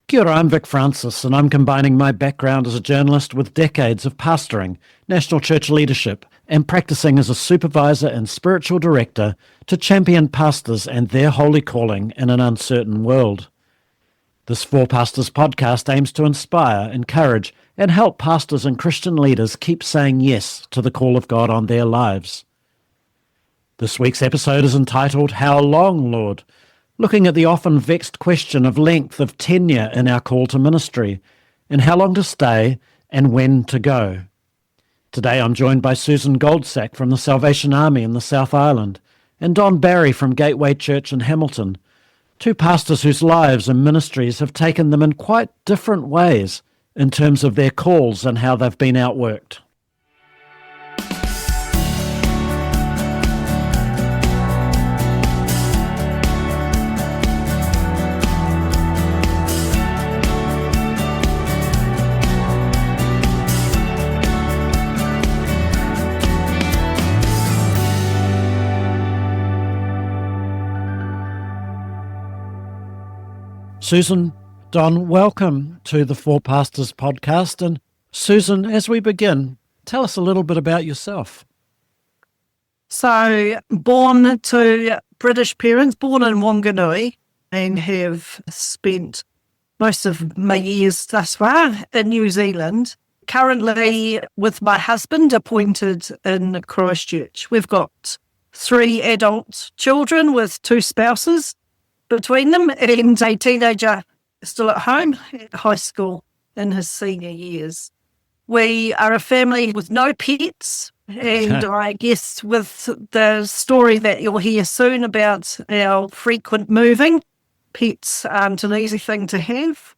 Kia ora, I'm Vic Francis, and I'm combining my background as a journalist with decades of pastoring, national church leadership, and practicing as a supervisor and spiritual director to champion pastors and their holy calling in an uncertain world. This Four Pastors podcast aims to inspire, encourage, and help pastors and Christian leaders keep saying yes to the call of God on their lives. This week's episode is entitled How Long, Lord? Looking at the often vexed question of length of tenure in our call to ministry, and how long to stay and when to go. Today I'm joined by Susan Goldsack from the Salvation Army in the South Island, and Don Barry from Gateway Church in Hamilton, two pastors whose lives and ministries have taken them in quite different ways in terms of their calls and how they've been outworked. Susan, Don, welcome to the Four Pastors podcast. And Susan, as we begin, tell us a little bit about yourself. So, born to British parents, born in Wanganui, and have spent most of my years thus far in New Zealand. Currently, with my husband, appointed in Christchurch. We've got 3 adult children with 2 spouses between them, and a teenager still at home at high school in his senior years. We are a family with no pets, and I guess with the story that you'll hear soon about our frequent moving, pets aren't an easy thing to have.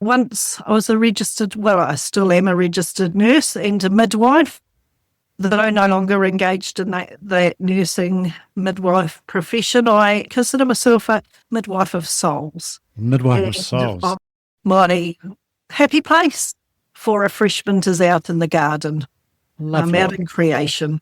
Once I was I still am a registered nurse and a midwife, though I'm no longer engaged in that nursing midwife profession. I consider myself a midwife of souls. Midwife of souls. My happy place for refreshment is out in the garden. Lovely. I'm out in creation.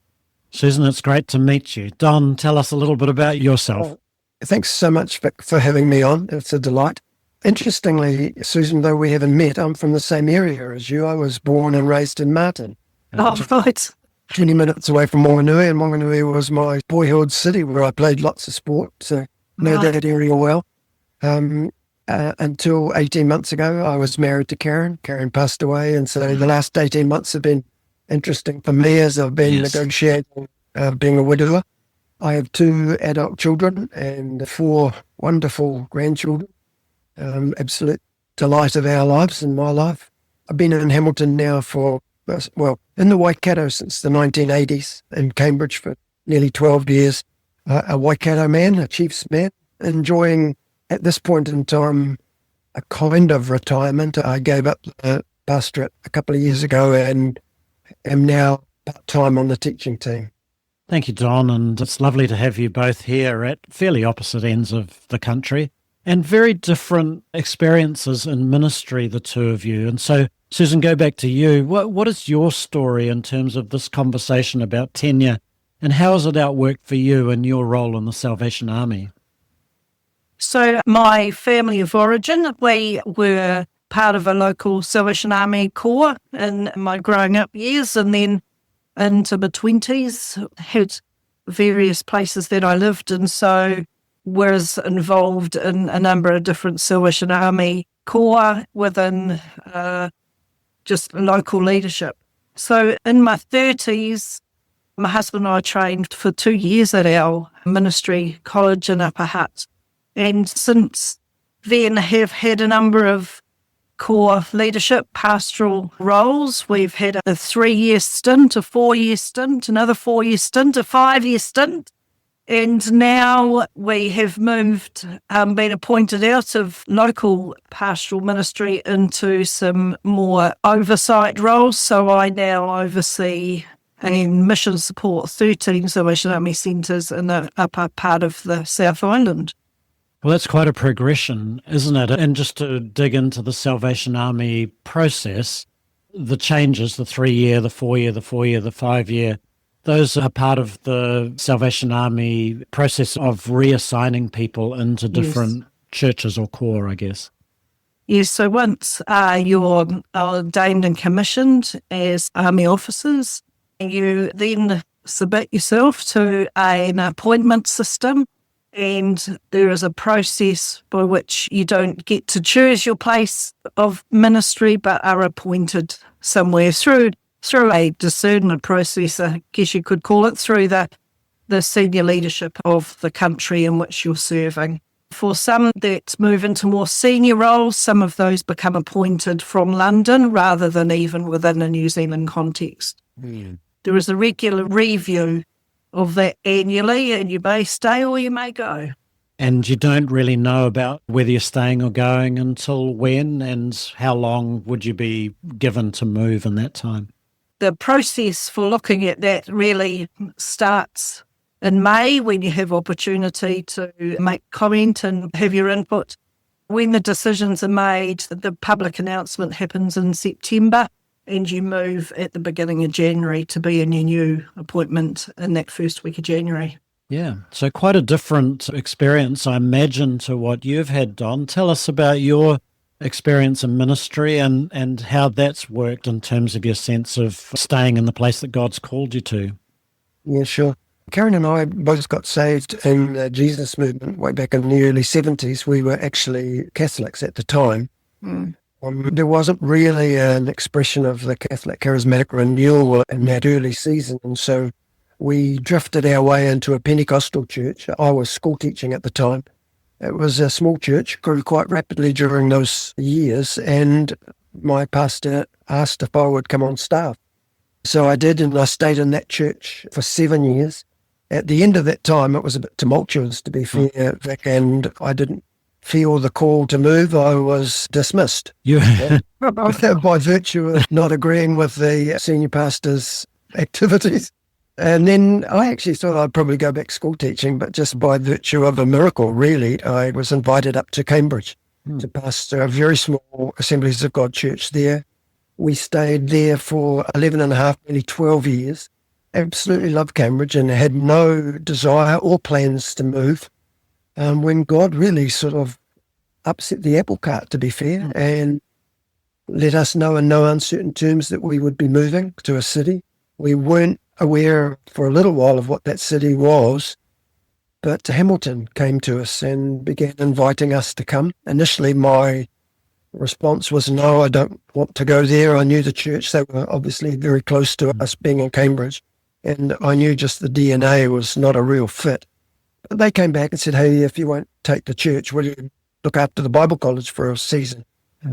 Susan, it's great to meet you. Don, tell us a little bit about yourself. Thanks so much, Vic, for having me on. It's a delight. Interestingly, Susan, though we haven't met, I'm from the same area as you. I was born and raised in Martin. Oh, right. 20 minutes away from Wanganui, and Wanganui was my boyhood city where I played lots of sport, so know that area well. Until 18 months ago, I was married to Karen. Karen passed away, and so the last 18 months have been interesting for me as I've been negotiating being a widower. I have 2 adult children and 4 wonderful grandchildren. Absolute delight of our lives and my life. I've been in Hamilton now in the Waikato since the 1980s, in Cambridge for nearly 12 years. A Waikato man, a Chiefs man, enjoying at this point in time a kind of retirement. I gave up the pastorate a couple of years ago and am now part-time on the teaching team. Thank you, Don, and it's lovely to have you both here at fairly opposite ends of the country and very different experiences in ministry, the two of you. And so, Susan, go back to you. What is your story in terms of this conversation about tenure, and how has it outworked for you in your role in the Salvation Army? So my family of origin, we were part of a local Salvation Army corps in my growing up years, and then into my 20s, had various places that I lived, and so was involved in a number of different Salvation Army corps within just local leadership. So in my 30s, my husband and I trained for 2 years at our ministry college in Upper Hutt. And since then have had a number of core leadership pastoral roles. We've had a 3-year stint, a 4-year stint, another 4-year stint, a 5-year stint. And now we have moved, been appointed out of local pastoral ministry into some more oversight roles. So I now oversee and mission support 13 Salvation Army centres in the upper part of the South Island. Well, that's quite a progression, isn't it? And just to dig into the Salvation Army process, the changes, the 3-year, the 4-year, the 4-year, the 5-year, those are part of the Salvation Army process of reassigning people into different churches or corps, I guess. Yes, so once you're ordained and commissioned as army officers, you then submit yourself to an appointment system, and there is a process by which you don't get to choose your place of ministry, but are appointed somewhere through a discernment process, I guess you could call it, through the senior leadership of the country in which you're serving. For some that move into more senior roles, some of those become appointed from London rather than even within a New Zealand context. There is a regular review of that annually, and you may stay or you may go. And you don't really know about whether you're staying or going until when, and how long would you be given to move in that time? The process for looking at that really starts in May, when you have opportunity to make comment and have your input. When the decisions are made, the public announcement happens in September, and you move at the beginning of January to be in your new appointment in that first week of January. Yeah, so quite a different experience, I imagine, to what you've had, Don. Tell us about your experience in ministry and how that's worked in terms of your sense of staying in the place that God's called you to. Yeah, sure. Karen and I both got saved in the Jesus movement way back in the early 70s. We were actually Catholics at the time. There wasn't really an expression of the Catholic charismatic renewal in that early season, and so we drifted our way into a Pentecostal church. I was school teaching at the time. It was a small church, grew quite rapidly during those years, and my pastor asked if I would come on staff. So I did, and I stayed in that church for 7 years. At the end of that time, it was a bit tumultuous, to be fair, Vic, and I didn't feel the call to move. I was dismissed by virtue of not agreeing with the senior pastor's activities. And then I actually thought I'd probably go back school teaching, but just by virtue of a miracle, really, I was invited up to Cambridge to pastor a very small Assemblies of God church there. We stayed there for 11 and a half, nearly 12 years. Absolutely loved Cambridge and had no desire or plans to move. When God really sort of upset the apple cart, to be fair, and let us know in no uncertain terms that we would be moving to a city. We weren't aware for a little while of what that city was, but Hamilton came to us and began inviting us to come. Initially, my response was, no, I don't want to go there. I knew the church. They were obviously very close to us being in Cambridge, and I knew just the DNA was not a real fit. But they came back and said, hey, if you won't take the church, will you look after the Bible college for a season?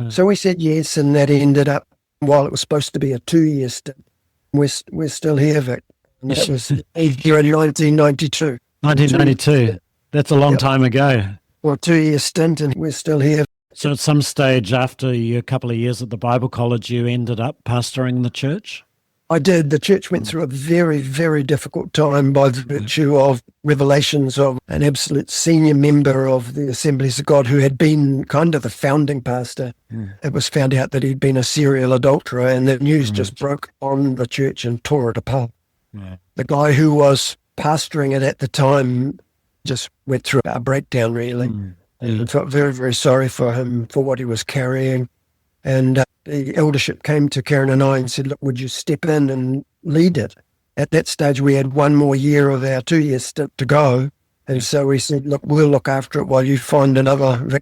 So we said yes, and that ended up, while it was supposed to be a 2-year stint, we're still here, Vic. And that was here in 1992. 1992. That's a long time ago. Well, 2-year stint, and we're still here. So at some stage after a couple of years at the Bible college, you ended up pastoring the church? I did. The church went through a very, very difficult time by virtue of revelations of an absolute senior member of the Assemblies of God who had been kind of the founding pastor. It was found out that he'd been a serial adulterer, and the news just broke on the church and tore it apart. The guy who was pastoring it at the time just went through a breakdown, really. And I felt very, very sorry for him for what he was carrying. And the eldership came to Karen and I and said, look, would you step in and lead it? At that stage, we had 1 more year of our 2-year stint to go. And so we said, look, we'll look after it while you find another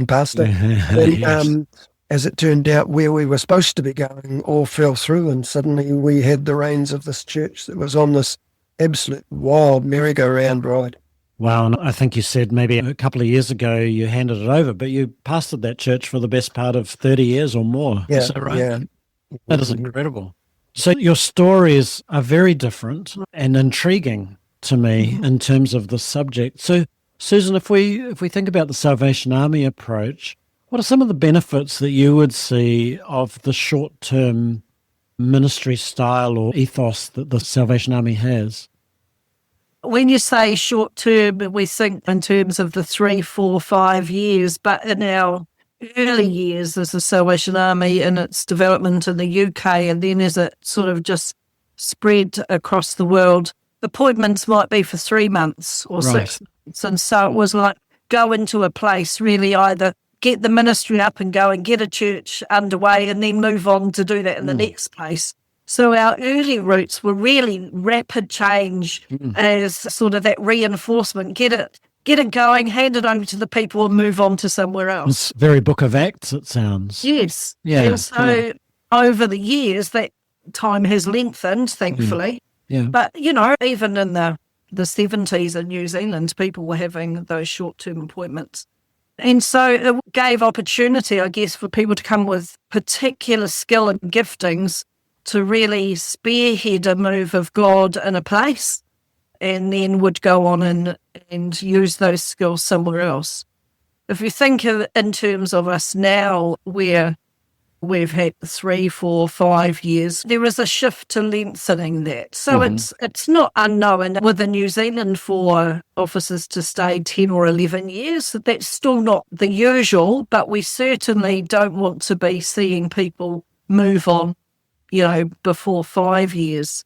pastor. And as it turned out, where we were supposed to be going all fell through, and suddenly we had the reins of this church that was on this absolute wild merry-go-round ride. Wow, and I think you said maybe a couple of years ago you handed it over, but you pastored that church for the best part of 30 years or more. Yeah, is that right? Yeah. That is incredible. So your stories are very different and intriguing to me in terms of the subject. So, Susan, if we think about the Salvation Army approach, what are some of the benefits that you would see of the short-term ministry style or ethos that the Salvation Army has? When you say short term, we think in terms of the 3, 4, 5 years, but in our early years as the Salvation Army in its development in the UK, and then as it sort of just spread across the world, appointments might be for 3 months or 6 months. And so it was like go into a place really either get the ministry up and going, get a church underway, and then move on to do that in the next place. So our early roots were really rapid change as sort of that reinforcement, get it going, hand it over to the people and move on to somewhere else. It's very Book of Acts, it sounds. Yes. Yeah. And so over the years, that time has lengthened, thankfully. Yeah. But, even in the 70s in New Zealand, people were having those short-term appointments. And so it gave opportunity, I guess, for people to come with particular skill and giftings to really spearhead a move of God in a place, and then would go on and use those skills somewhere else. If you think of in terms of us now, where we've had 3, 4, 5 years, there is a shift to lengthening that. So it's not unknown within New Zealand for officers to stay 10 or 11 years. That's still not the usual, but we certainly don't want to be seeing people move on, before 5 years.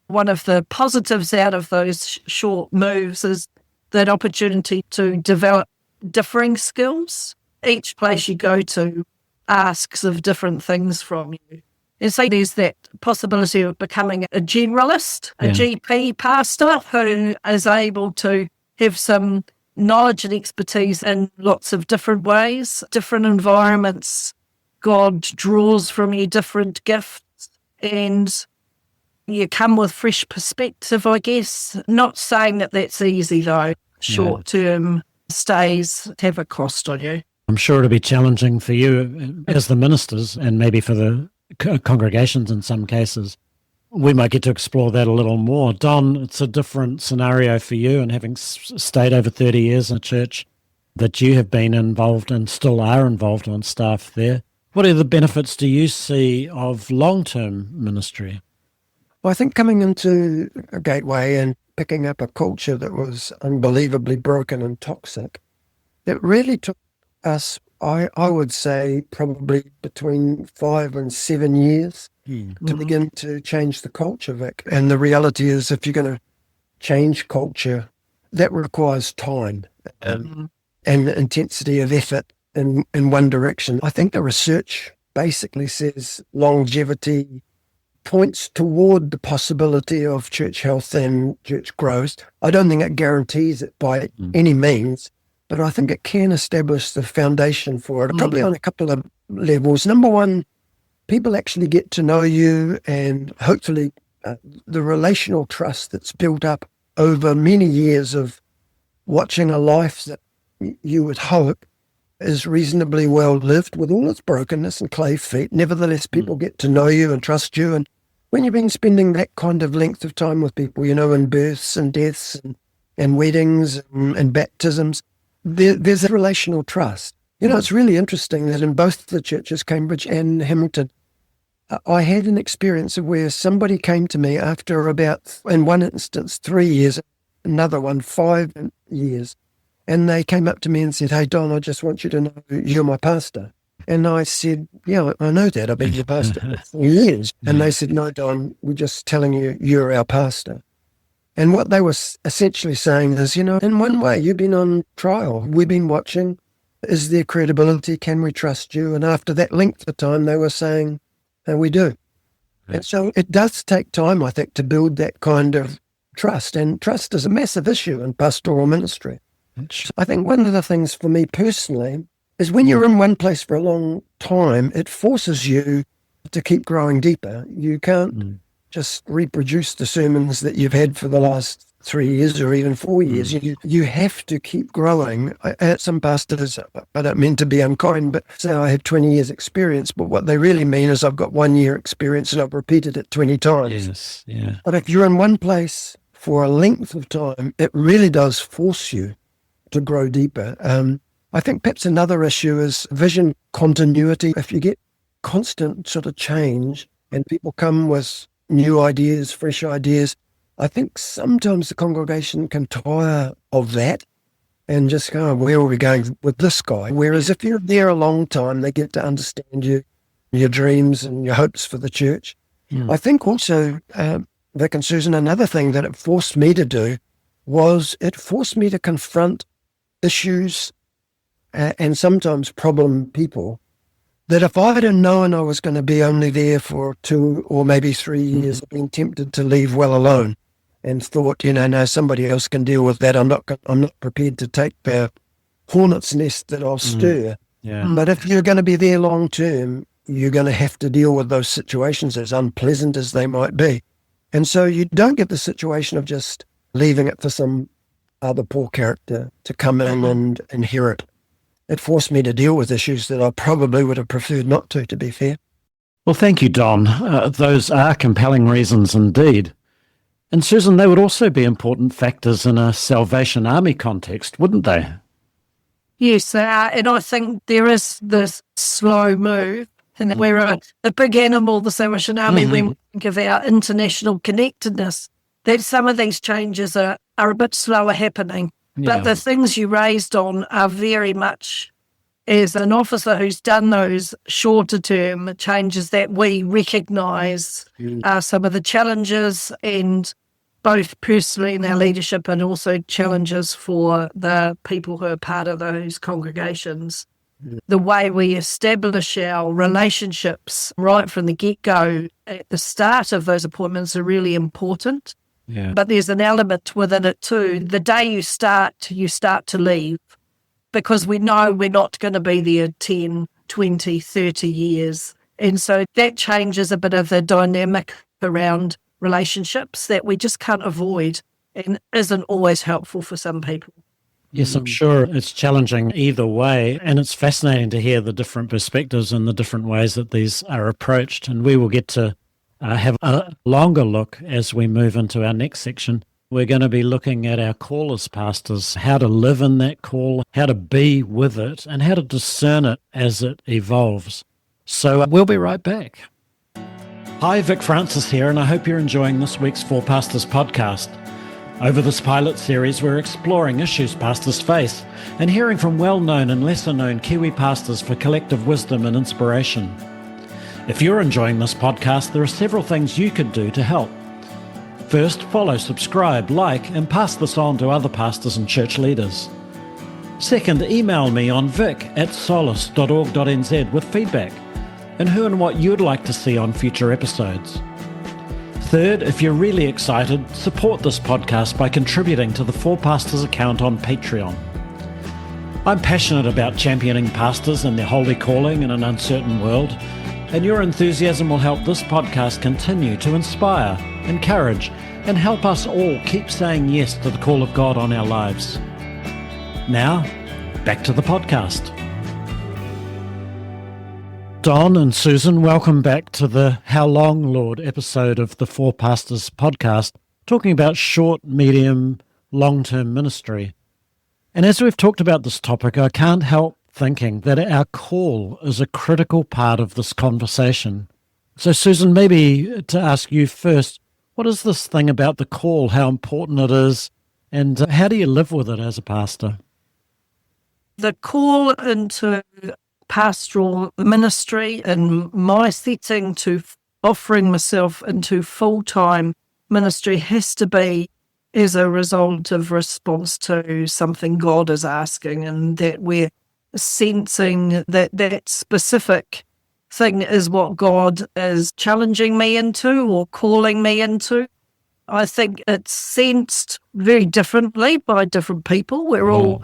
One of the positives out of those short moves is that opportunity to develop differing skills. Each place you go to asks of different things from you. And so there's that possibility of becoming a generalist, a GP pastor who is able to have some knowledge and expertise in lots of different ways, different environments. God draws from you different gifts, and you come with fresh perspective, I guess. Not saying that that's easy, though. Short-term stays have a cost on you. I'm sure it'll be challenging for you as the ministers, and maybe for the congregations in some cases. We might get to explore that a little more. Don, it's a different scenario for you, and having stayed over 30 years in a church that you have been involved and still are involved on staff there. What are the benefits do you see of long-term ministry? Well, I think coming into a Gateway and picking up a culture that was unbelievably broken and toxic, it really took us, I would say, probably between 5 and 7 years to begin to change the culture, Vic. And the reality is, if you're going to change culture, that requires time and intensity of effort in one direction. I think the research basically says longevity points toward the possibility of church health and church growth. I don't think it guarantees it by any means, but I think it can establish the foundation for it, probably on a couple of levels. Number one, people actually get to know you, and hopefully the relational trust that's built up over many years of watching a life that you would hope is reasonably well lived with all its brokenness and clay feet. Nevertheless, people get to know you and trust you. And when you've been spending that kind of length of time with people, in births and deaths and weddings and baptisms, there's a relational trust. It's really interesting that in both the churches, Cambridge and Hamilton, I had an experience of where somebody came to me after about, in one instance, 3 years, another one, 5 years. And they came up to me and said, "Hey, Don, I just want you to know you're my pastor." And I said, "Yeah, I know that. I've been your pastor for years." And they said, "No, Don, we're just telling you you're our pastor." And what they were essentially saying is, in one way, you've been on trial. We've been watching. Is there credibility? Can we trust you? And after that length of time, they were saying, we do. And so it does take time, I think, to build that kind of trust. And trust is a massive issue in pastoral ministry. I think one of the things for me personally is when you're in one place for a long time, it forces you to keep growing deeper. You can't just reproduce the sermons that you've had for the last 3 years or even 4 years. You have to keep growing. Some pastors, I don't mean to be unkind, but say I have 20 years experience, but what they really mean is I've got 1 year experience and I've repeated it 20 times. Yes, yeah. But if you're in one place for a length of time, it really does force you to grow deeper. I think perhaps another issue is vision continuity. If you get constant sort of change and people come with new ideas, fresh ideas, I think sometimes the congregation can tire of that and just go, where are we going with this guy? Whereas if you're there a long time, they get to understand you, your dreams and your hopes for the church. I think also, Vic and Susan, another thing that it forced me to do was it forced me to confront issues and sometimes problem people, that if I had known I was going to be only there for 2 or maybe 3 years, I've been tempted to leave well alone and thought, no, somebody else can deal with that. I'm not prepared to take the hornet's nest that I'll stir. Yeah. But if you're going to be there long term, you're going to have to deal with those situations, as unpleasant as they might be. And so you don't get the situation of just leaving it for some other poor character to come in and inherit. It forced me to deal with issues that I probably would have preferred not to be fair. Well, thank you, Don. Those are compelling reasons indeed. And Susan, they would also be important factors in a Salvation Army context, wouldn't they? Yes, they are. And I think there is this slow move. And we're a big animal, the Salvation Army, when we think of our international connectedness, that some of these changes are a bit slower happening. Yeah. But the things you raised on are very much, as an officer who's done those shorter term changes, that we recognise are some of the challenges, and both personally in our leadership and also challenges for the people who are part of those congregations. The way we establish our relationships right from the get-go at the start of those appointments are really important. Yeah. But there's an element within it too. The day you start to leave, because we know we're not going to be there 10, 20, 30 years. And so that changes a bit of the dynamic around relationships that we just can't avoid and isn't always helpful for some people. Yes, I'm sure it's challenging either way, and it's fascinating to hear the different perspectives and the different ways that these are approached, and we will get to have a longer look as we move into our next section. We're going to be looking at our call as pastors, how to live in that call, how to be with it, and how to discern it as it evolves. So we'll be right back. Hi, Vic Francis here, and I hope you're enjoying this week's Four Pastors podcast. Over this pilot series, we're exploring issues pastors face and hearing from well-known and lesser-known Kiwi pastors for collective wisdom and inspiration. If you're enjoying this podcast, there are several things you could do to help. First, follow, subscribe, like, and pass this on to other pastors and church leaders. Second, email me on vic@solus.org.nz with feedback and who and what you'd like to see on future episodes. Third, if you're really excited, support this podcast by contributing to the Four Pastors account on Patreon. I'm passionate about championing pastors and their holy calling in an uncertain world, and your enthusiasm will help this podcast continue to inspire, encourage, and help us all keep saying yes to the call of God on our lives. Now, back to the podcast. Don and Susan, welcome back to the How Long, Lord episode of the Four Pastors podcast, talking about short, medium, long-term ministry. And as we've talked about this topic, I can't help thinking that our call is a critical part of this conversation. So, Susan, maybe to ask you first, what is this thing about the call, how important it is, and how do you live with it as a pastor? The call into pastoral ministry and my setting to offering myself into full-time ministry has to be as a result of response to something God is asking, and that we're sensing that that specific thing is what God is challenging me into or calling me into. I think it's sensed very differently by different people. We're all,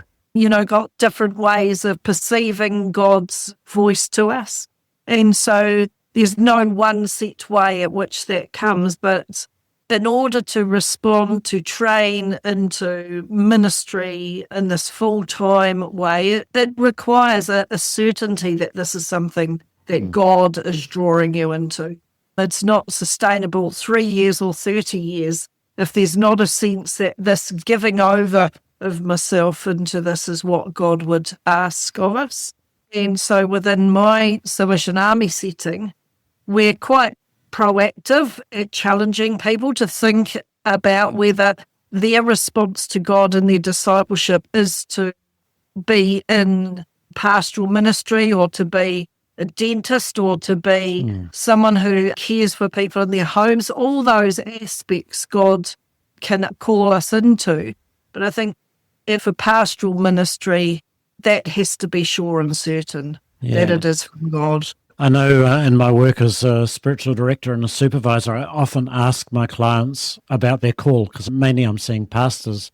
got different ways of perceiving God's voice to us. And so there's no one set way at which that comes, but in order to respond, to train into ministry in this full-time way, it requires a certainty that this is something that God is drawing you into. It's not sustainable 3 years or 30 years if there's not a sense that this giving over of myself into this is what God would ask of us. And so within my Salvation Army setting, we're quite proactive at challenging people to think about whether their response to God and their discipleship is to be in pastoral ministry or to be a dentist or to be someone who cares for people in their homes. All those aspects God can call us into. But I think if a pastoral ministry that has to be sure and certain Yeah. that it is from God. I know in my work as a spiritual director and a supervisor, I often ask my clients about their call because mainly I'm seeing pastors.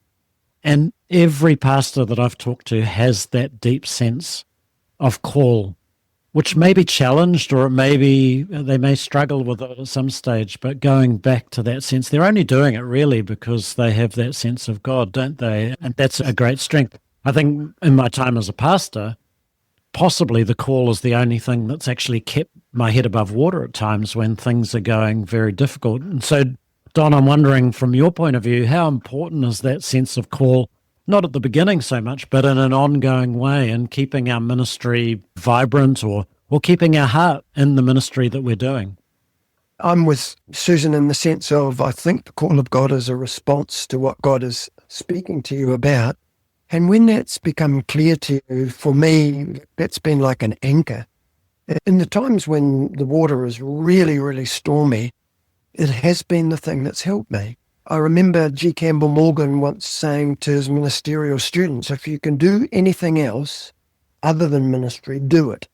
And every pastor that I've talked to has that deep sense of call, which may be challenged or they may struggle with it at some stage. But going back to that sense, they're only doing it really because they have that sense of God, don't they? And that's a great strength. I think in my time as a pastor, possibly the call is the only thing that's actually kept my head above water at times when things are going very difficult. And so, Don, I'm wondering from your point of view, how important is that sense of call, not at the beginning so much, but in an ongoing way, in keeping our ministry vibrant or keeping our heart in the ministry that we're doing? I'm with Susan in the sense of I think the call of God is a response to what God is speaking to you about. And when that's become clear to you, for me, that's been like an anchor. In the times when the water is really, really stormy, it has been the thing that's helped me. I remember G. Campbell Morgan once saying to his ministerial students, if you can do anything else other than ministry, do it.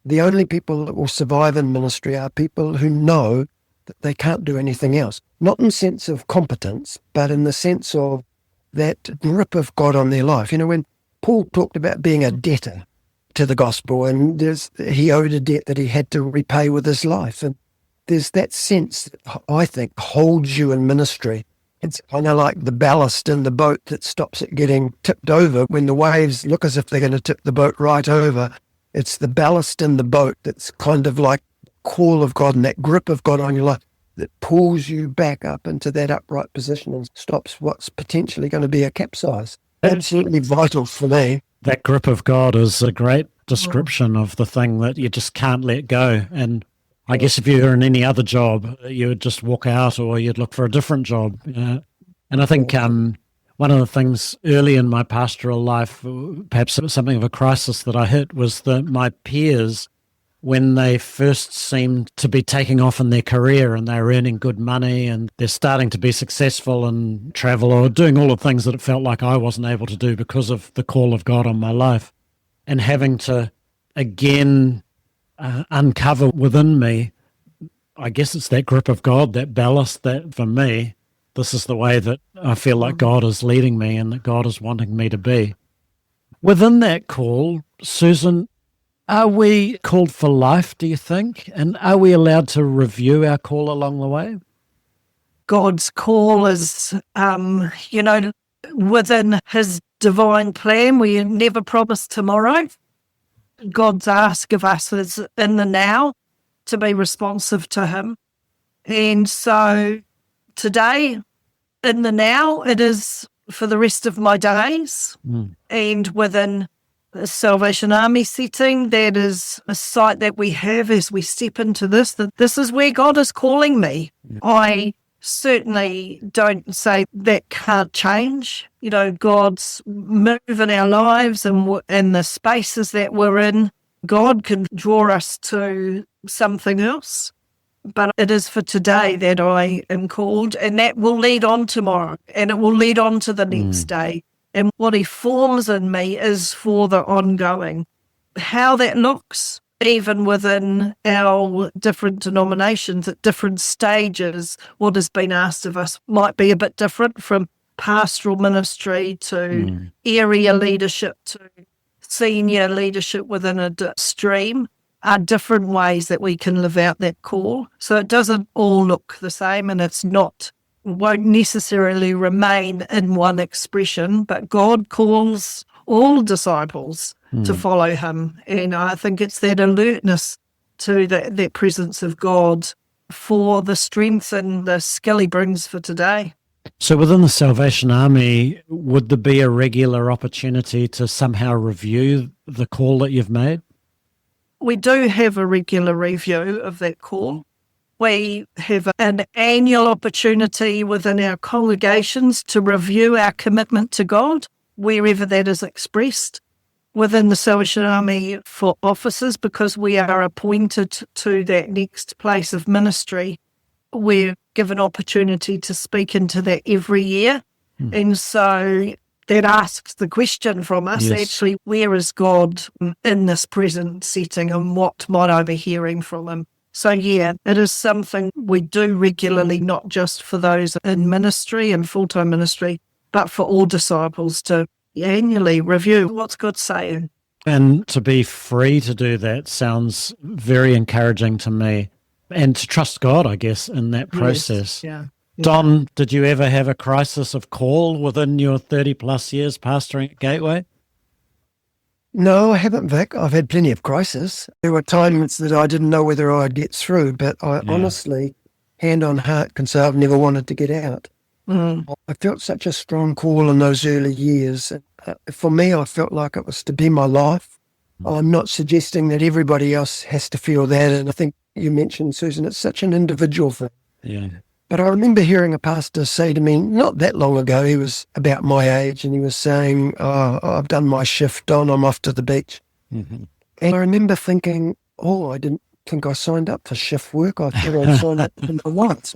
The only people that will survive in ministry are people who know that they can't do anything else. Not in the sense of competence, but in the sense of that grip of God on their life. You know, when Paul talked about being a debtor to the gospel and he owed a debt that he had to repay with his life. And there's that sense that I think holds you in ministry. It's kind of like the ballast in the boat that stops it getting tipped over when the waves look as if they're going to tip the boat right over. It's the ballast in the boat that's kind of like the call of God and that grip of God on your life that pulls you back up into that upright position and stops what's potentially going to be a capsize. Absolutely vital for me. That grip of God is a great description of the thing that you just can't let go. And I guess if you were in any other job, you would just walk out or you'd look for a different job. And I think one of the things early in my pastoral life, perhaps something of a crisis that I hit, was that my peers, when they first seemed to be taking off in their career and they were earning good money and they're starting to be successful and travel or doing all the things that it felt like I wasn't able to do because of the call of God on my life, and having to again uncover within me, I guess it's that grip of God, that ballast, that for me, this is the way that I feel like God is leading me and that God is wanting me to be. Within that call, Susan, are we called for life, do you think? And are we allowed to review our call along the way? God's call is, within his divine plan. We never promise tomorrow. God's ask of us is in the now to be responsive to him. And so today, in the now, it is for the rest of my days. And within the Salvation Army setting, that is a sight that we have as we step into this, that this is where God is calling me. I certainly don't say that can't change. You know, God's move in our lives and the spaces that we're in, God can draw us to something else. But it is for today that I am called, and that will lead on tomorrow, and it will lead on to the next day. And what he forms in me is for the ongoing. How that looks, even within our different denominations at different stages, what has been asked of us might be a bit different, from pastoral ministry to area leadership to senior leadership within a stream, are different ways that we can live out that call. So it doesn't all look the same, and won't necessarily remain in one expression, but God calls all disciples to follow him. And I think it's that alertness to that presence of God for the strength and the skill he brings for today. So within the Salvation Army, would there be a regular opportunity to somehow review the call that you've made? We do have a regular review of that call. We have an annual opportunity within our congregations to review our commitment to God, wherever that is expressed. Within the Salvation Army for officers, because we are appointed to that next place of ministry, we're given opportunity to speak into that every year. And so that asks the question from us, Yes. actually, where is God in this present setting and what might I be hearing from him? So yeah, it is something we do regularly, not just for those in ministry and full-time ministry, but for all disciples to annually review what's God saying. And to be free to do that sounds very encouraging to me. And to trust God, I guess, in that process. Yes, yeah. Don, did you ever have a crisis of call within your 30 plus years pastoring at Gateway? No, I haven't, Vic. I've had plenty of crises. There were times that I didn't know whether I'd get through, but I honestly, hand on heart, can say I've never wanted to get out. I felt such a strong call in those early years. For me, I felt like it was to be my life. I'm not suggesting that everybody else has to feel that. And I think you mentioned, Susan, it's such an individual thing. Yeah. But I remember hearing a pastor say to me not that long ago, he was about my age, and he was saying, I've done my shift, Don, I'm off to the beach. Mm-hmm. And I remember thinking, I didn't think I signed up for shift work. I thought I'd signed up for once.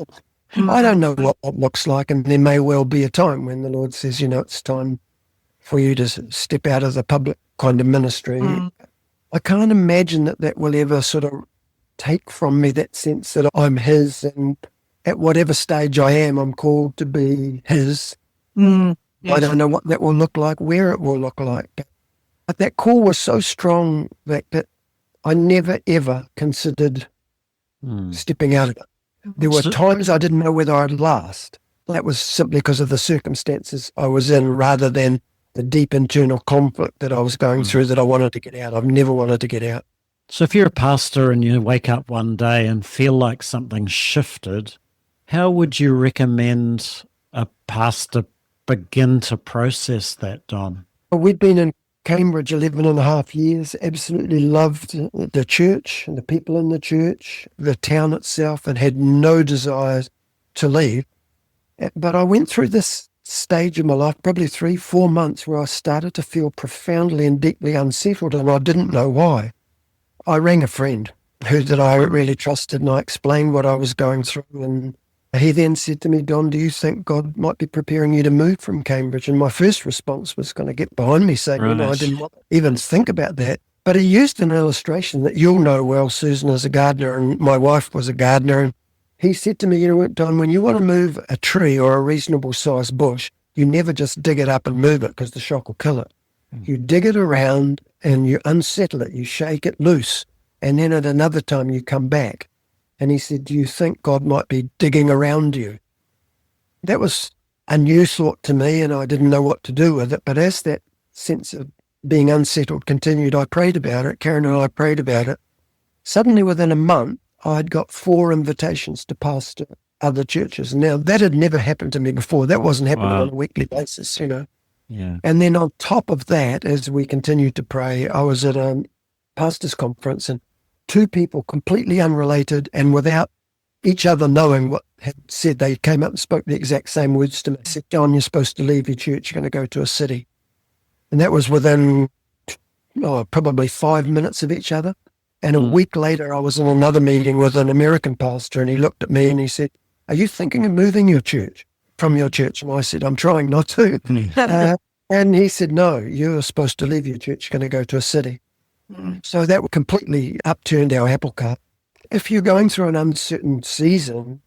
I don't know what that looks like, and there may well be a time when the Lord says, it's time for you to step out of the public kind of ministry. I can't imagine that will ever sort of take from me that sense that I'm his, and at whatever stage I am, I'm called to be his. Yes. I don't know what that will look like, where it will look like. But that call was so strong that I never, ever considered stepping out of it. There were times I didn't know whether I'd last. That was simply because of the circumstances I was in, rather than the deep internal conflict that I was going through that I wanted to get out. I've never wanted to get out. So if you're a pastor and you wake up one day and feel like something shifted, how would you recommend a pastor begin to process that, Don? We'd been in Cambridge 11 and a half years, absolutely loved the church and the people in the church, the town itself, and had no desire to leave. But I went through this stage of my life, probably 3-4 months, where I started to feel profoundly and deeply unsettled, and I didn't know why. I rang a friend that I really trusted, and I explained what I was going through, and he then said to me, Don, do you think God might be preparing you to move from Cambridge? And my first response was going to get behind me, saying, I didn't even think about that. But he used an illustration that you'll know well, Susan, as a gardener, and my wife was a gardener. And he said to me, Don, when you want to move a tree or a reasonable sized bush, you never just dig it up and move it because the shock will kill it. You dig it around and you unsettle it, you shake it loose, and then at another time you come back. And he said, do you think God might be digging around you? That was a new thought to me, and I didn't know what to do with it. But as that sense of being unsettled continued, I prayed about it. Karen and I prayed about it. Suddenly, within a month, I'd got 4 invitations to pastor other churches. Now, that had never happened to me before. That wasn't happening on a weekly basis, Yeah. And then on top of that, as we continued to pray, I was at a pastor's conference, and 2 people completely unrelated and without each other knowing what had said, they came up and spoke the exact same words to me. They said, John, you're supposed to leave your church. You're going to go to a city. And that was within probably 5 minutes of each other. And a week later, I was in another meeting with an American pastor, and he looked at me and he said, are you thinking of moving your church from your church? And I said, I'm trying not to. And he said, no, you're supposed to leave your church. You're going to go to a city. So that completely upturned our apple cart. If you're going through an uncertain season,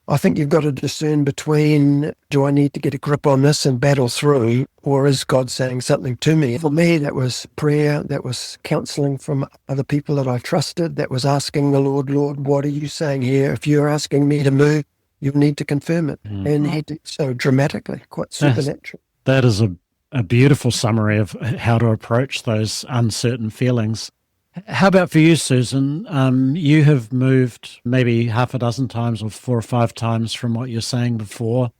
I think you've got to discern between, do I need to get a grip on this and battle through, or is God saying something to me? For me, that was prayer, that was counseling from other people that I trusted, that was asking the Lord, what are you saying here? If you're asking me to move, you need to confirm it. And he did so dramatically, quite supernatural. That is a beautiful summary of how to approach those uncertain feelings. How about for you, Susan? You have moved maybe half a dozen times or 4 or 5 times from what you're saying before.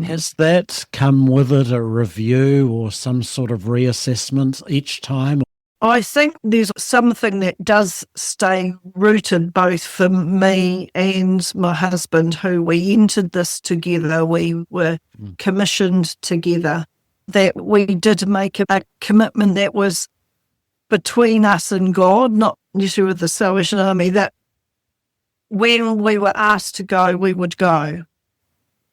Has that come with it a review or some sort of reassessment each time? I think there's something that does stay rooted both for me and my husband, who we entered this together. We were commissioned together, that we did make a commitment that was between us and God, not necessarily with the Salvation Army, that when we were asked to go, we would go.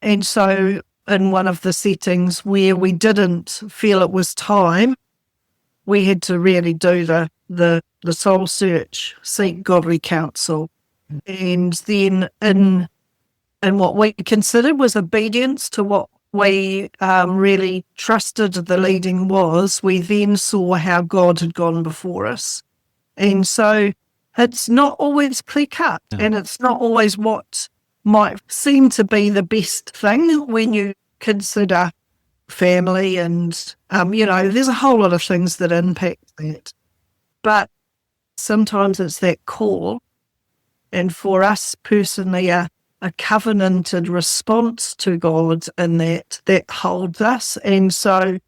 And so in one of the settings where we didn't feel it was time, we had to really do the soul search, seek godly counsel. And then in what we considered was obedience to what we really trusted the leading was, we then saw how God had gone before us. And so it's not always clear-cut, and it's not always what might seem to be the best thing when you consider family and, there's a whole lot of things that impact that. But sometimes it's that call, and for us personally, a covenanted response to God in that holds us. And so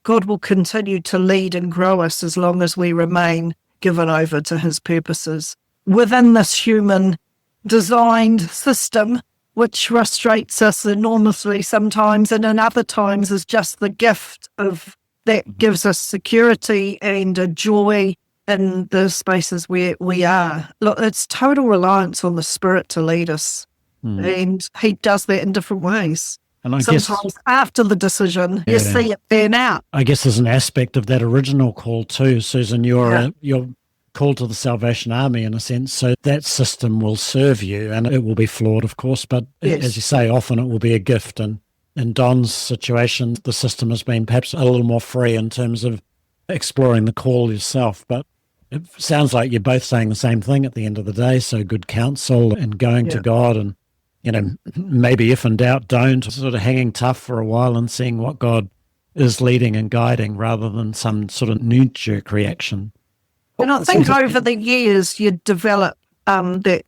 God will continue to lead and grow us as long as we remain given over to his purposes within this human designed system, which frustrates us enormously sometimes, and in other times is just the gift of that gives us security and a joy in the spaces where we are. Look, it's total reliance on the Spirit to lead us. And he does that in different ways. And I sometimes guess, after the decision, you see it pan out. I guess there's an aspect of that original call too, Susan. You're called to the Salvation Army in a sense, so that system will serve you, and it will be flawed, of course, but as you say, often it will be a gift. And in Don's situation, the system has been perhaps a little more free in terms of exploring the call yourself, but it sounds like you're both saying the same thing at the end of the day. So good counsel and going to God, and maybe if in doubt, don't, sort of hanging tough for a while and seeing what God is leading and guiding rather than some sort of knee-jerk reaction. And I think over the years you develop that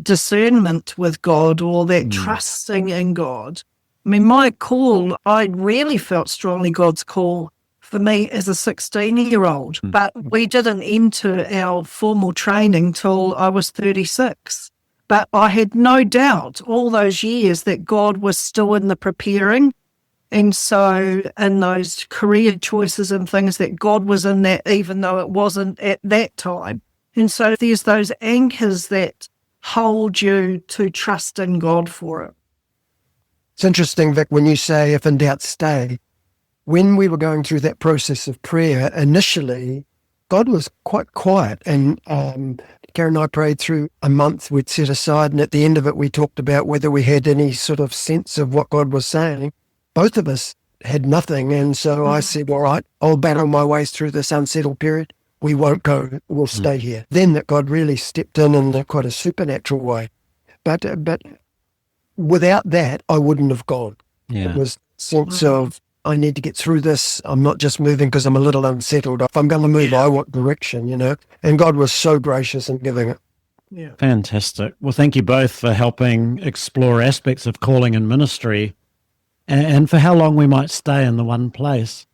discernment with God, or that trusting in God. I mean, my call, I really felt strongly God's call for me as a 16-year-old, but we didn't enter our formal training till I was 36. But I had no doubt all those years that God was still in the preparing. And so in those career choices and things, that God was in that, even though it wasn't at that time. And so there's those anchors that hold you to trust in God for it. It's interesting, Vic, when you say, if in doubt, stay. When we were going through that process of prayer, initially, God was quite quiet. And Karen and I prayed through a month we'd set aside, and at the end of it, we talked about whether we had any sort of sense of what God was saying. Both of us had nothing. And so I said, all right, I'll battle my ways through this unsettled period. We won't go. We'll stay here. Then that God really stepped in quite a supernatural way. But without that, I wouldn't have gone. Yeah. It was a sense of, I need to get through this. I'm not just moving because I'm a little unsettled. If I'm going to move, I want direction, And God was so gracious in giving it. Yeah. Fantastic. Well, thank you both for helping explore aspects of calling and ministry, and for how long we might stay in the one place.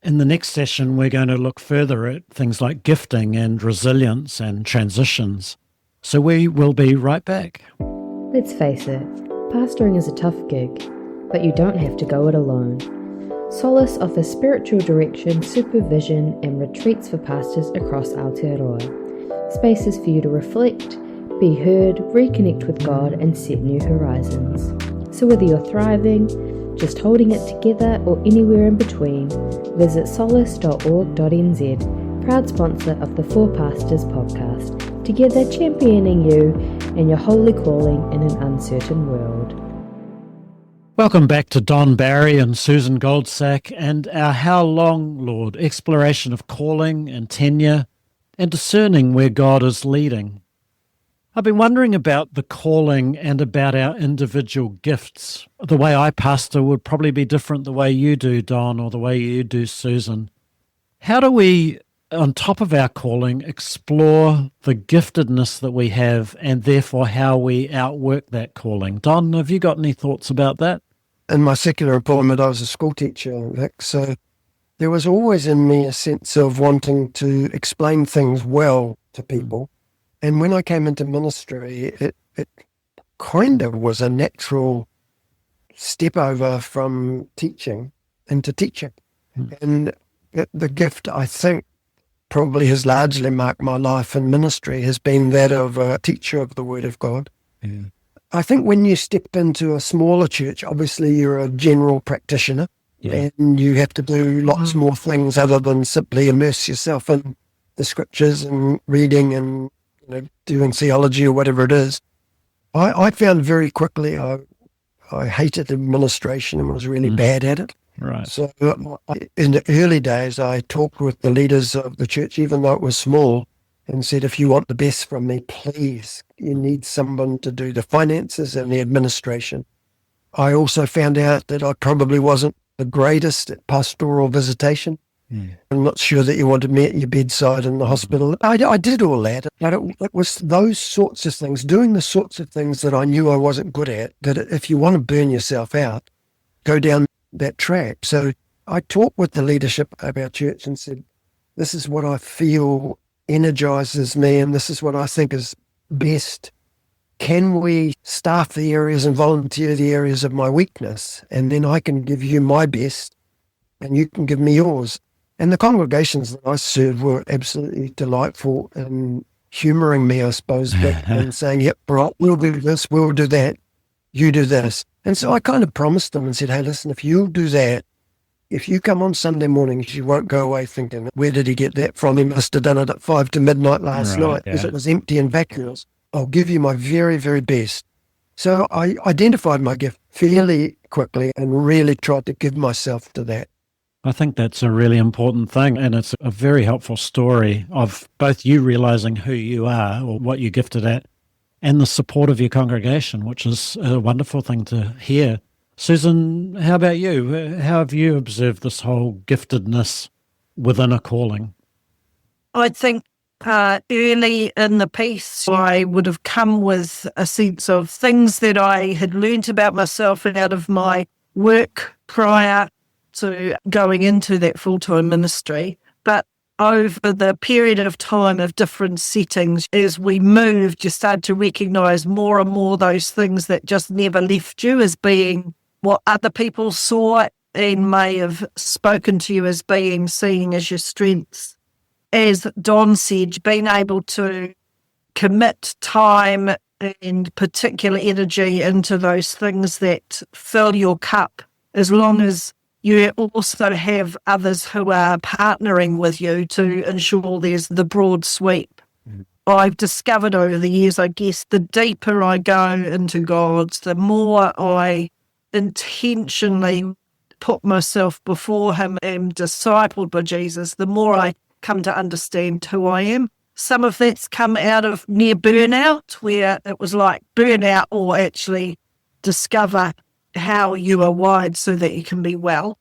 In the next session, we're going to look further at things like gifting and resilience and transitions. So we will be right back. Let's face it, pastoring is a tough gig, but you don't have to go it alone. Solace offers spiritual direction, supervision, and retreats for pastors across Aotearoa. Spaces for you to reflect, be heard, reconnect with God, and set new horizons. So whether you're thriving, just holding it together, or anywhere in between, visit solace.org.nz, proud sponsor of the Four Pastors podcast, together championing you and your holy calling in an uncertain world. Welcome back to Don Barry and Susan Goldsack and our How Long, Lord, exploration of calling and tenure and discerning where God is leading. I've been wondering about the calling and about our individual gifts. The way I pastor would probably be different the way you do, Don, or the way you do, Susan. How do we, on top of our calling, explore the giftedness that we have and therefore how we outwork that calling? Don, have you got any thoughts about that? In my secular employment, I was a school teacher, Vic, so there was always in me a sense of wanting to explain things well to people. And when I came into ministry, it kind of was a natural step over from teaching into teaching. And the gift, I think, probably has largely marked my life in ministry has been that of a teacher of the Word of God. I think when you step into a smaller church, obviously you're a general practitioner and you have to do lots more things other than simply immerse yourself in the scriptures and reading and doing theology or whatever it is. I found very quickly I hated administration and was really bad at it. Right. So in the early days, I talked with the leaders of the church, even though it was small, and said, if you want the best from me, please, you need someone to do the finances and the administration. I also found out that I probably wasn't the greatest at pastoral visitation. I'm not sure that you wanted me at your bedside in the hospital. I did all that, but it was those sorts of things, doing the sorts of things that I knew I wasn't good at, that if you want to burn yourself out, go down that track. So I talked with the leadership of our church and said, this is what I feel energizes me and this is what I think is best. Can we staff the areas and volunteer the areas of my weakness? And then I can give you my best and you can give me yours. And the congregations that I served were absolutely delightful in humouring me, I suppose, and saying, yep, right, we'll do this, we'll do that, you do this. And so I kind of promised them and said, hey, listen, if you'll do that, if you come on Sunday mornings, you won't go away thinking, where did he get that from? He must have done it at 5 to midnight last night because it was empty and vacuous. I'll give you my very, very best. So I identified my gift fairly quickly and really tried to give myself to that. I think that's a really important thing, and it's a very helpful story of both you realizing who you are or what you're gifted at and the support of your congregation, which is a wonderful thing to hear. Susan, how about you? How have you observed this whole giftedness within a calling? I think early in the piece, I would have come with a sense of things that I had learnt about myself and out of my work prior to going into that full-time ministry. But over the period of time of different settings, as we moved, you start to recognise more and more those things that just never left you as being what other people saw and may have spoken to you as being seen as your strengths. As Don said, being able to commit time and particular energy into those things that fill your cup, as long as you also have others who are partnering with you to ensure there's the broad sweep. I've discovered over the years, I guess, the deeper I go into God's, the more I intentionally put myself before him and discipled by Jesus, the more I come to understand who I am. Some of that's come out of near burnout, where it was like burnout or actually discover how you are wired so that you can be well.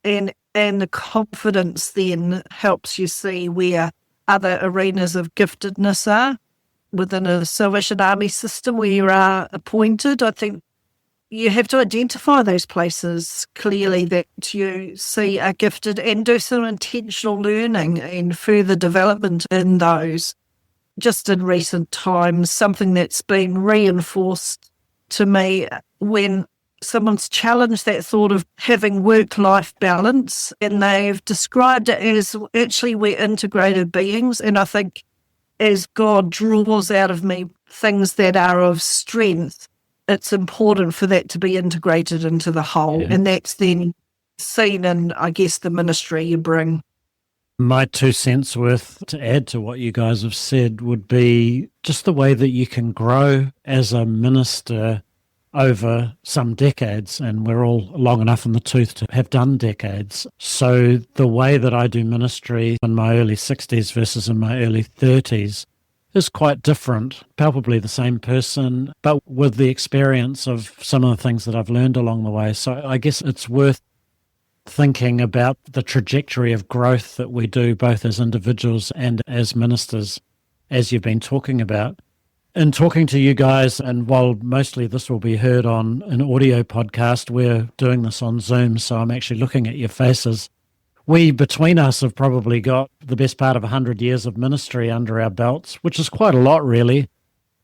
And the confidence then helps you see where other arenas of giftedness are within a Salvation Army system where you are appointed. I think you have to identify those places clearly that you see are gifted and do some intentional learning and further development in those. Just in recent times, something that's been reinforced to me when someone's challenged that thought of having work-life balance, and they've described it as actually we're integrated beings. And I think as God draws out of me things that are of strength, it's important for that to be integrated into the whole. Yeah. And that's then seen in, I guess, the ministry you bring. My 2 cents worth to add to what you guys have said would be just the way that you can grow as a minister over some decades, and we're all long enough in the tooth to have done decades. So the way that I do ministry in my early 60s versus in my early 30s is quite different, palpably the same person, but with the experience of some of the things that I've learned along the way. So I guess it's worth thinking about the trajectory of growth that we do both as individuals and as ministers, as you've been talking about. In talking to you guys, and while mostly this will be heard on an audio podcast, we're doing this on Zoom, so I'm actually looking at your faces. We, between us, have probably got the best part of 100 years of ministry under our belts, which is quite a lot, really.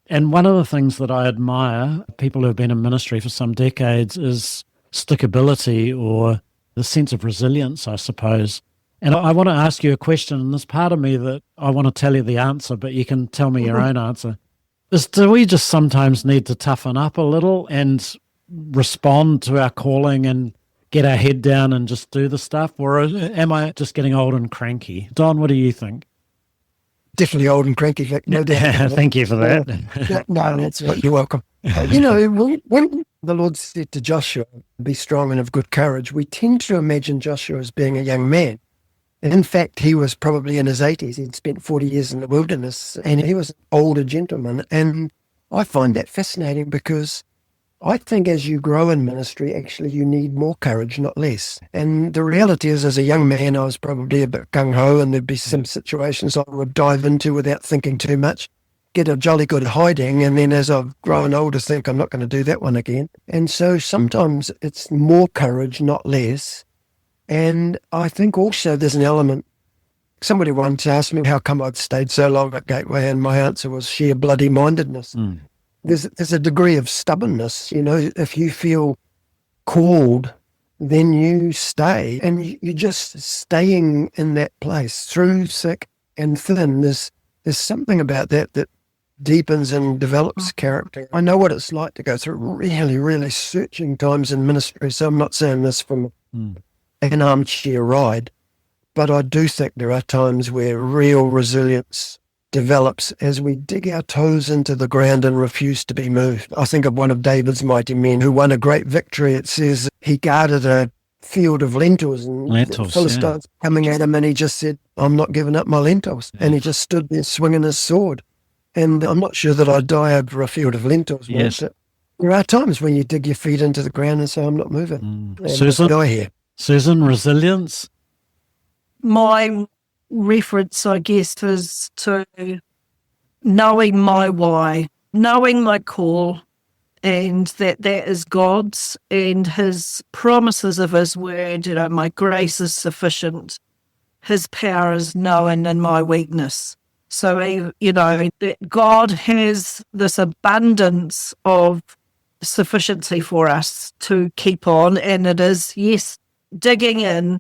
And one of the things that I admire, people who have been in ministry for some decades, is stickability or the sense of resilience, I suppose. And I want to ask you a question, and there's part of me that I want to tell you the answer, but you can tell me your own answer. Do we just sometimes need to toughen up a little and respond to our calling and get our head down and just do the stuff? Or am I just getting old and cranky? Don, what do you think? Definitely old and cranky, Vic, no doubt. Thank you for that. No, that's right. You're welcome. When the Lord said to Joshua, be strong and of good courage, we tend to imagine Joshua as being a young man. And in fact, he was probably in his 80s. He'd spent 40 years in the wilderness and he was an older gentleman. And I find that fascinating because I think as you grow in ministry, actually you need more courage, not less. And the reality is, as a young man, I was probably a bit gung-ho and there'd be some situations I would dive into without thinking too much, get a jolly good hiding, and then as I've grown older, think I'm not going to do that one again. And so sometimes it's more courage, not less. And I think also there's an element. Somebody once asked me how come I'd stayed so long at Gateway, and my answer was sheer bloody mindedness. There's a degree of stubbornness, if you feel called, then you stay, and you're just staying in that place through thick and thin. There's something about that deepens and develops character. I know what it's like to go through really, really searching times in ministry, so I'm not saying this from an armchair ride, but I do think there are times where real resilience develops as we dig our toes into the ground and refuse to be moved. I think of one of David's mighty men who won a great victory. It says he guarded a field of lentils and the Philistines coming at him, and he just said, I'm not giving up my lentils. And he just stood there swinging his sword. And I'm not sure that I'd die over a field of lentils. Yes. There are times when you dig your feet into the ground and say, I'm not moving. Susan, resilience? My reference, I guess, is to knowing my why, knowing my call, and that is God's and his promises of his word. My grace is sufficient. His power is known in my weakness. So, that God has this abundance of sufficiency for us to keep on. And it is, yes, digging in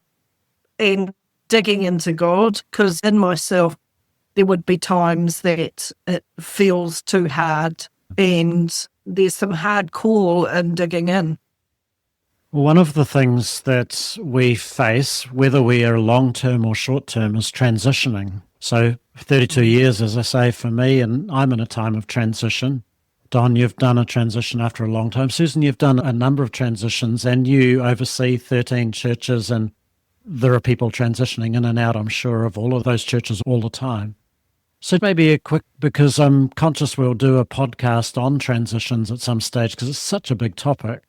and digging into God, because in myself, there would be times that it feels too hard and there's some hard call in digging in. One of the things that we face, whether we are long-term or short-term, is transitioning. So 32 years, as I say, for me, and I'm in a time of transition. Don, you've done a transition after a long time. Susan, you've done a number of transitions, and you oversee 13 churches, and there are people transitioning in and out, I'm sure, of all of those churches all the time. So maybe a quick, because I'm conscious we'll do a podcast on transitions at some stage because it's such a big topic.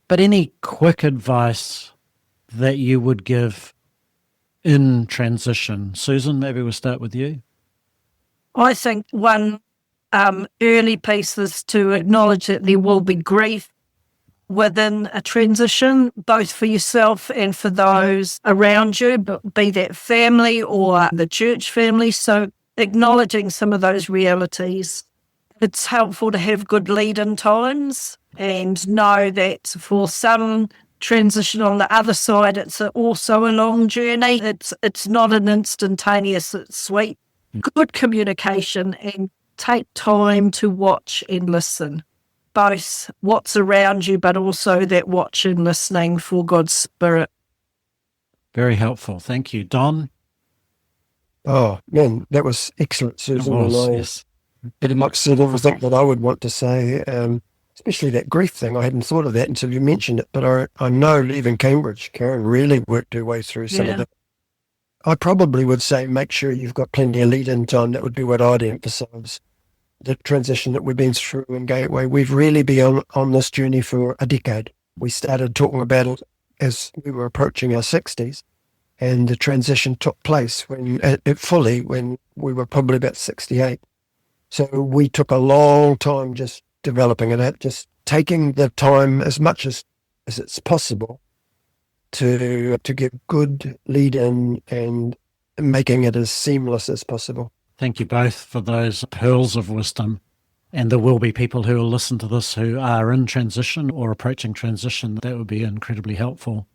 But any quick advice that you would give in transition? Susan, maybe we'll start with you. I think one early piece is to acknowledge that there will be grief within a transition, both for yourself and for those around you, be that family or the church family. So acknowledging some of those realities. It's helpful to have good lead-in times and know that for some transition on the other side, it's also a long journey. It's not an instantaneous sweep. Good communication and take time to watch and listen. Both what's around you, but also that watch and listening for God's Spirit. Very helpful. Thank you. Don? Oh, man, that was excellent, Susan. It was, yes. Pretty much said everything that I would want to say, especially that grief thing. I hadn't thought of that until you mentioned it, but I know leaving Cambridge, Karen really worked her way through some of that. I probably would say make sure you've got plenty of lead-in time. That would be what I'd emphasise. The transition that we've been through in Gateway, we've really been on this journey for a decade. We started talking about it as we were approaching our 60s, and the transition took place when we were probably about 68. So we took a long time just developing it, just taking the time as much as it's possible to get good lead-in and making it as seamless as possible. Thank you both for those pearls of wisdom. And there will be people who will listen to this who are in transition or approaching transition. That would be incredibly helpful.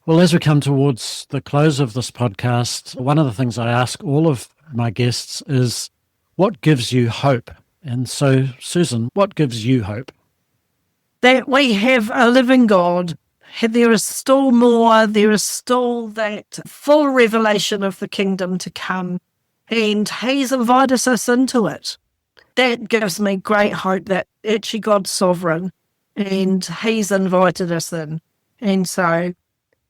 Well, as we come towards the close of this podcast, one of the things I ask all of my guests is, what gives you hope And so, Susan, what gives you hope? That we have a living God. There is still more. There is still that full revelation of the kingdom to come. And He's invited us into it. That gives me great hope that actually God's sovereign and He's invited us in. And so,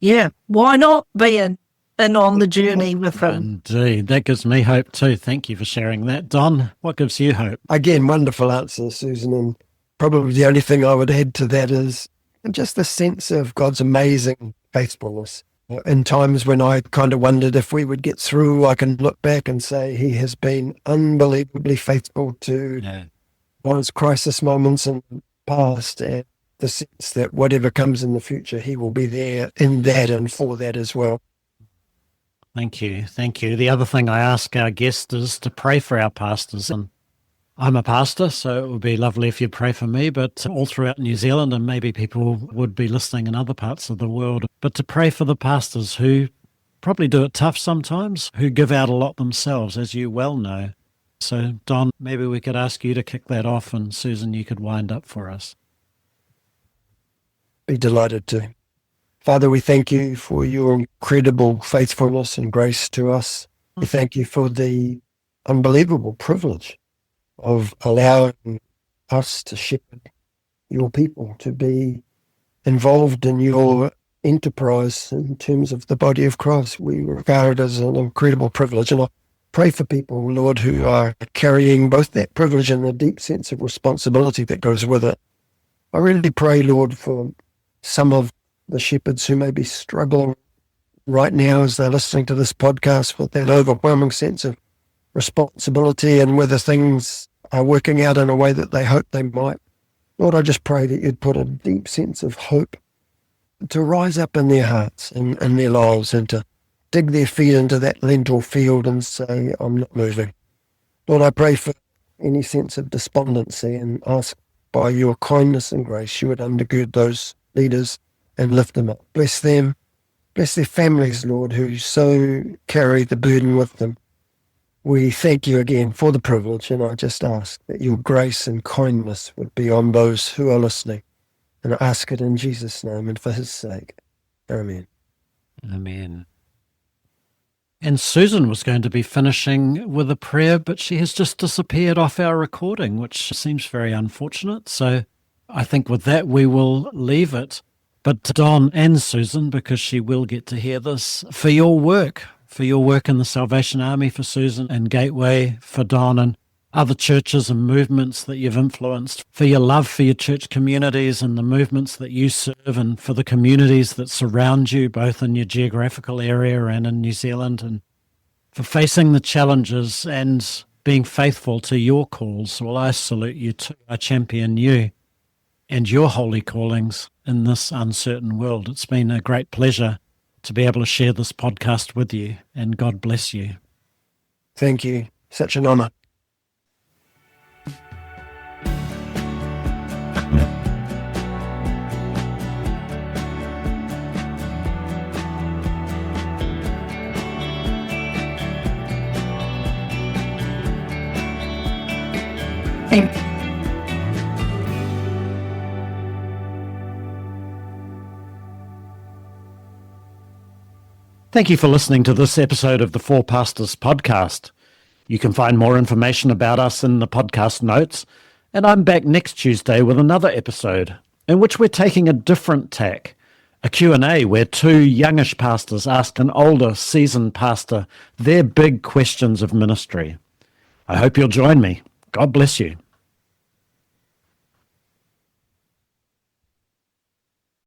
yeah, why not be in on the journey with Him? Indeed, that gives me hope too. Thank you for sharing that. Don, what gives you hope? Again, wonderful answer, Susan. And probably the only thing I would add to that is just the sense of God's amazing faithfulness. In times when I kind of wondered if we would get through, I can look back and say He has been unbelievably faithful to those crisis moments in the past, and the sense that whatever comes in the future, He will be there in that and for that as well. Thank you. Thank you. The other thing I ask our guests is to pray for our pastors. And I'm a pastor, so it would be lovely if you pray for me, but all throughout New Zealand, and maybe people would be listening in other parts of the world, but to pray for the pastors who probably do it tough sometimes, who give out a lot themselves, as you well know. So, Don, maybe we could ask you to kick that off, and Susan, you could wind up for us. Be delighted to. Father, we thank you for your incredible faithfulness and grace to us. We thank you for the unbelievable privilege of allowing us to shepherd your people, to be involved in your enterprise in terms of the body of Christ. We regard it as an incredible privilege. And I pray for people, Lord, who are carrying both that privilege and the deep sense of responsibility that goes with it. I really pray, Lord, for some of the shepherds who may be struggling right now as they're listening to this podcast with that overwhelming sense of responsibility and whether things are working out in a way that they hope they might. Lord, I just pray that you'd put a deep sense of hope to rise up in their hearts and in their lives, and to dig their feet into that lentil field and say, I'm not moving. Lord, I pray for any sense of despondency and ask by your kindness and grace you would undergird those leaders and lift them up. Bless them. Bless their families, Lord, who so carry the burden with them. We thank you again for the privilege, and I just ask that your grace and kindness would be on those who are listening. And I ask it in Jesus' name and for his sake. Amen. Amen. And Susan was going to be finishing with a prayer, but she has just disappeared off our recording, which seems very unfortunate. So I think with that, we will leave it. But Don and Susan, because she will get to hear this, for your work in the Salvation Army for Susan, and Gateway for Don, and other churches and movements that you've influenced, for your love for your church communities and the movements that you serve, and for the communities that surround you, both in your geographical area and in New Zealand, and for facing the challenges and being faithful to your calls. Well, I salute you too. I champion you and your holy callings in this uncertain world. It's been a great pleasure to be able to share this podcast with you, and God bless you. Thank you. Such an honor. Thank you for listening to this episode of the Four Pastors podcast. You can find more information about us in the podcast notes, and I'm back next Tuesday with another episode in which we're taking a different tack, a Q&A where two youngish pastors ask an older, seasoned pastor their big questions of ministry. I hope you'll join me. God bless you.